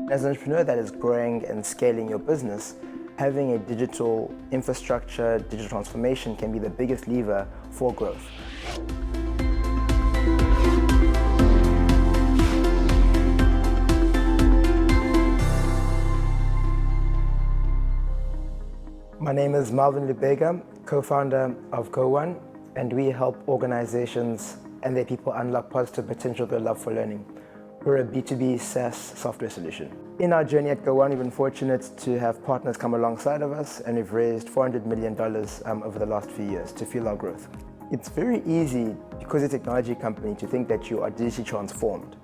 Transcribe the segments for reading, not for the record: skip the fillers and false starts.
As an entrepreneur that is growing and scaling your business, having a digital infrastructure, digital transformation can be the biggest lever for growth. My name is Marvin Lubega, co-founder of GoOne, and we help organizations and their people unlock positive potential through love for learning. We're a B2B SaaS software solution. In our journey at GoOne, we've been fortunate to have partners come alongside of us, and we've raised $400 million over the last few years to fuel our growth. It's very easy, because you're a technology company, to think that you are digitally transformed.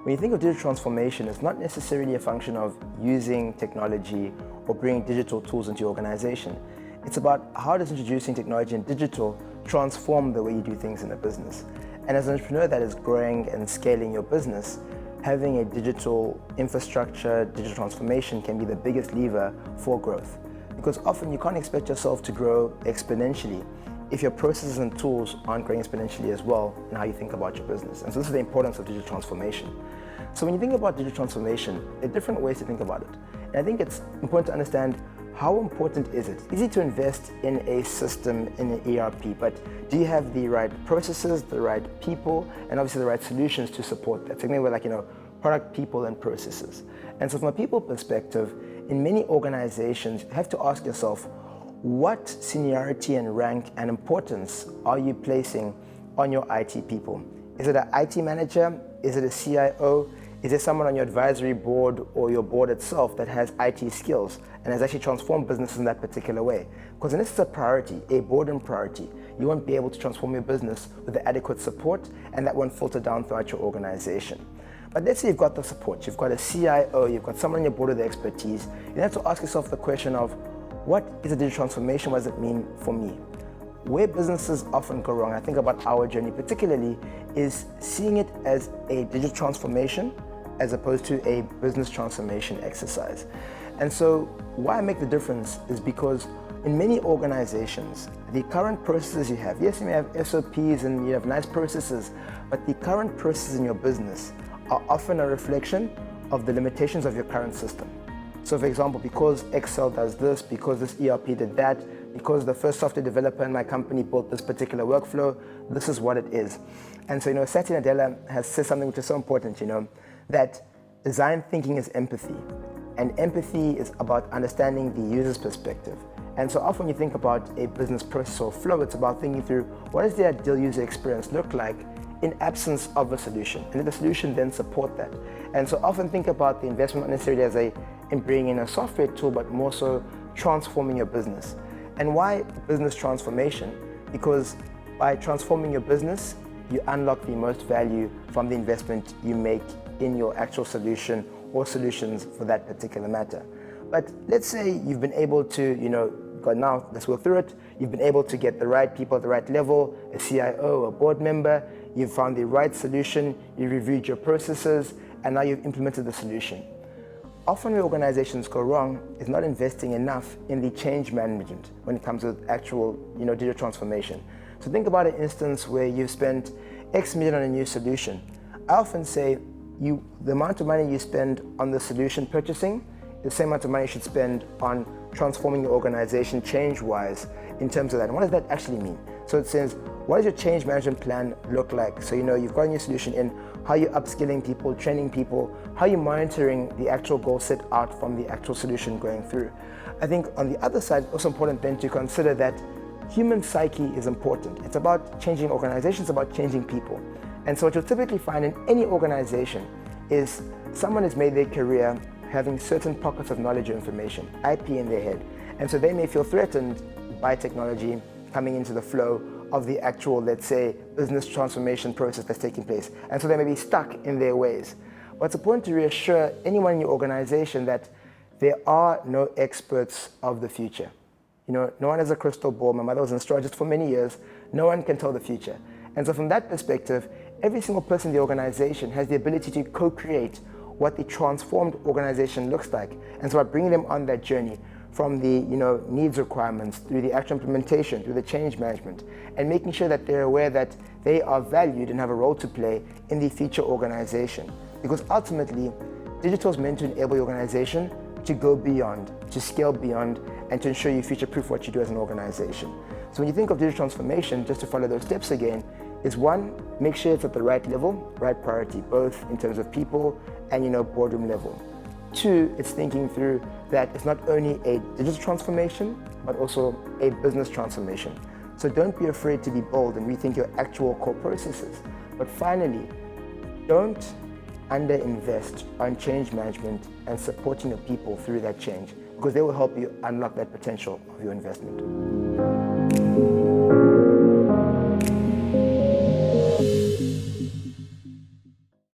When you think of digital transformation, it's not necessarily a function of using technology or bringing digital tools into your organization. It's about how does introducing technology and digital transform the way you do things in a business. And as an entrepreneur that is growing and scaling your business, having a digital infrastructure, digital transformation can be the biggest lever for growth. Because often you can't expect yourself to grow exponentially if your processes and tools aren't growing exponentially as well in how you think about your business. And so this is the importance of digital transformation. So when you think about digital transformation, there are different ways to think about it. And I think it's important to understand how important is it? It's easy to invest in a system, in an ERP, but do you have the right processes, the right people, and obviously the right solutions to support that? So think about product, people, and processes. And so from a people perspective, in many organizations, you have to ask yourself, what seniority and rank and importance are you placing on your IT people? Is it an IT manager? Is it a CIO? Is there someone on your advisory board or your board itself that has IT skills and has actually transformed businesses in that particular way? Because unless it's a priority, a boardroom priority, you won't be able to transform your business with the adequate support, and that won't filter down throughout your organization. But let's say you've got the support, you've got a CIO, you've got someone on your board with the expertise. You have to ask yourself the question of, what is a digital transformation? What does it mean for me? Where businesses often go wrong, I think about our journey particularly, is seeing it as a digital transformation as opposed to a business transformation exercise. And so why I make the difference is because in many organizations, the current processes you have, yes, you may have SOPs and you have nice processes, but the current processes in your business are often a reflection of the limitations of your current system. So for example, because Excel does this, because this ERP did that, because the first software developer in my company built this particular workflow, this is what it is. And so, Satya Nadella has said something which is so important, that design thinking is empathy. And empathy is about understanding the user's perspective. And so often you think about a business process or flow, it's about thinking through what does the ideal user experience look like in absence of a solution, and let the solution then support that. And so often think about the investment not necessarily as in bringing in a software tool, but more so transforming your business. And why business transformation? Because by transforming your business, you unlock the most value from the investment you make in your actual solution or solutions for that particular matter. But let's say you've been able to, now let's go through it, you've been able to get the right people at the right level, a CIO, a board member, you've found the right solution, you've reviewed your processes, and now you've implemented the solution. Often where organizations go wrong is not investing enough in the change management when it comes to actual digital transformation. So think about an instance where you've spent X million on a new solution. I often say the amount of money you spend on the solution purchasing is the same amount of money you should spend on transforming your organization change-wise in terms of that. And what does that actually mean? So it says, what does your change management plan look like? So you've got a new solution in, how you're upskilling people, training people, how you're monitoring the actual goal set out from the actual solution going through. I think on the other side, it's also important then to consider that human psyche is important. It's about changing organizations, it's about changing people. And so what you'll typically find in any organization is someone has made their career having certain pockets of knowledge or information, IP in their head. And so they may feel threatened by technology coming into the flow of the actual, let's say, business transformation process that's taking place. And so they may be stuck in their ways. But it's important to reassure anyone in your organization that there are no experts of the future. No one has a crystal ball. My mother was an astrologist for many years. No one can tell the future. And so from that perspective, every single person in the organization has the ability to co-create what the transformed organization looks like. And so by bringing them on that journey, from the needs requirements, through the actual implementation, through the change management, and making sure that they're aware that they are valued and have a role to play in the future organization. Because ultimately, Digital is meant to enable your organization to go beyond, to scale beyond, and to ensure you future-proof what you do as an organization. So when you think of digital transformation, just to follow those steps again, is one, make sure it's at the right level, right priority, both in terms of people and boardroom level. Two, it's thinking through that it's not only a digital transformation, but also a business transformation. So don't be afraid to be bold and rethink your actual core processes. But finally, don't underinvest on change management and supporting your people through that change, because they will help you unlock that potential of your investment.